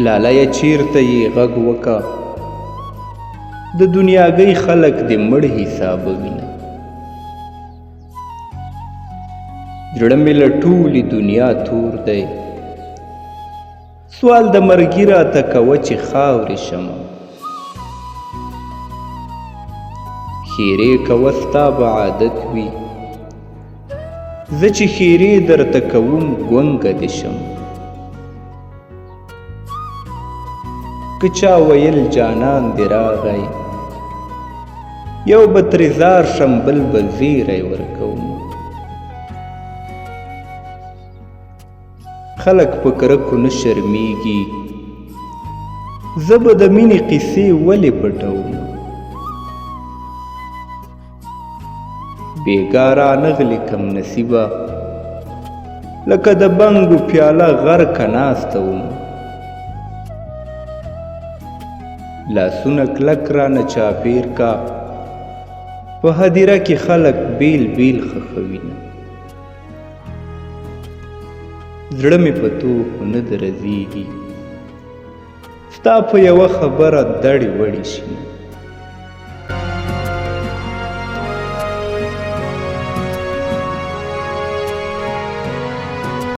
لالیه چیرته یې غږ وکه، د دنیاګۍ خلک دې مړ حسابوینه. زړه مې له ټولې دنیا تور دی، سوال د مرګي راته کوه چې خاورې شمه. ښېرې کوه ستا به عادت وي، زه چې ښېرې درته کوم ګونګه دې شم. که چا ویل جانان دې راغی، یو به ترې زار شم بل به زیری ورکوم. خلک په کرکو نه شرمیږي، زه به د مینې قیسې ولې پټوم. بېګا رانغلې کم نصیبه، لکه د بنګو پیاله غرقه ناسته وم. لاسونه کلک رانه چاپېر کا، په هدیره کې خلک بیل بیل خښوینه. زړه مې په توپو نه درزیږي، ستا په یوه خبره دړې وړې شي.